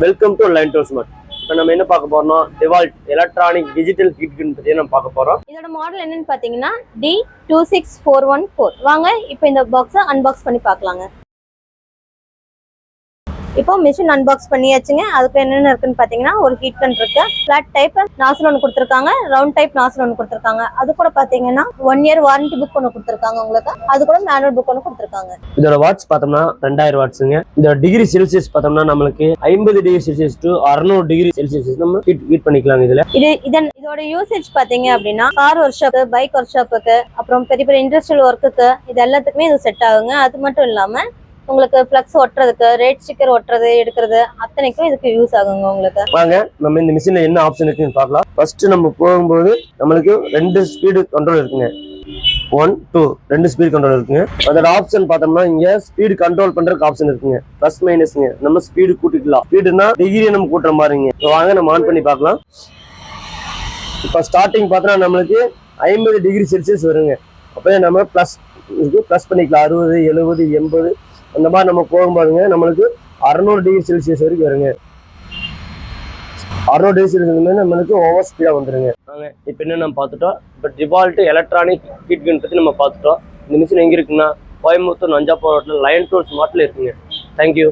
Welcome to line tool smart. இப்போ நம்ம என்ன பார்க்க போறோம்னா டிவால்ட் எலக்ட்ரானிக் டிஜிட்டல் ஹீட் கன் பத்தி நம்ம பார்க்க போறோம். இதோட மாடல் என்னன்னு பாத்தீங்கன்னா D26414. வாங்க இப்போ இந்த பாக்ஸை அன்பாக்ஸ் பண்ணி பார்க்கலாங்க. இப்போ மிஷின் அன்பாக்ஸ் பண்ணியாச்சுங்க. அதுக்கு என்னென்ன இருக்குன்னு பாத்தீங்கன்னா ஒரு ஹீட் கன் இருக்கு, ஃபிளாட் டைப் நாசல் ஒன்று கொடுத்துருக்காங்க, ரவுண்ட் டைப் நாசல் ஒன்று கொடுத்துருக்காங்க. அது கூட பாத்தீங்கன்னா 1 இயர் வாரண்டி புக் ஒன்று கொடுத்துருக்காங்க உங்களுக்கு. அது கூட மேனுவல் புக் ஒன்று கொடுத்துருக்காங்க. இதோட வாட்ஸ் பார்த்தோம்னா 2000 வாட்ஸுங்க. இந்த டிகிரி செல்சியஸ் பார்த்தோம்னா நம்மளுக்கு 50 degree Celsius to 600 degree Celsius நம்ம ஹீட் பண்ணிக்கலாம். இதோட யூசேஜ் பாத்தீங்க அப்படின்னா car work shop, bike work ஷாப்புக்கு, அப்புறம் பெரிய பெரிய இண்டஸ்ட்ரியல் ஒர்க்குக்கு இது எல்லாத்துக்குமே இது செட் ஆகுங்க. அது மட்டும் இல்லாம உங்களுக்கு ஃப்ளக்ஸ் ஒட்டுறதுக்கு, ரேட் ஸ்டிக்கர் ஒட்டுறது எடுக்கிறது அத்தனைக்கும் இதுக்கு யூஸ் ஆகுங்க உங்களுக்கு. வாங்க நம்ம இந்த மிஷின்ல என்ன ஆப்ஷன் இருக்குன்னு பார்க்கலாம். ஃபர்ஸ்ட் நம்ம போகும்போது நம்மளுக்கு 2 ஸ்பீடு கண்ட்ரோல் இருக்குங்க. 1, 2 2 ஸ்பீடு கண்ட்ரோல் இருக்குங்க. அதோட ஆப்ஷன் பார்த்தோம்னா இங்க ஸ்பீடு கண்ட்ரோல் பண்றதுக்கு ஆப்ஷன் இருக்குங்க. பிளஸ் மைனஸ்ங்க, நம்ம ஸ்பீடு கூட்டிக்கலாம். ஸ்பீடுனா டிகிரி நம்ம கூட்டுற மாதிரிங்க. வாங்க நம்ம ஆன் பண்ணி பார்க்கலாம். இப்போ ஸ்டார்டிங் பார்த்தோம்னா நம்மளுக்கு 50 டிகிரி செல்சியஸ் வருங்க. அப்போ நம்ம ப்ளஸ் பண்ணிக்கலாம். 60, 70, 80 அந்த மாதிரி நம்ம போகும்போதுங்க நம்மளுக்கு 600 டிகிரி செல்சியஸ் வரைக்கும் வருங்க. 600 டிகிரி செல்சியஸ் நம்மளுக்கு ஓவர் ஸ்பீடாக வந்துருங்க. இப்போ என்ன நம்ம பார்த்துட்டோம். இப்போ டிவால்ட் எலக்ட்ரானிக் ஹீட் கன் பற்றி நம்ம பார்த்துட்டோம். இந்த மிஷின் எங்கே இருக்குன்னா கோயம்புத்தூர் நஞ்சாப்பூர் ரோட்டில் லைன் டூல் ஸ்மார்ட்ல இருக்குங்க. தேங்க்யூ.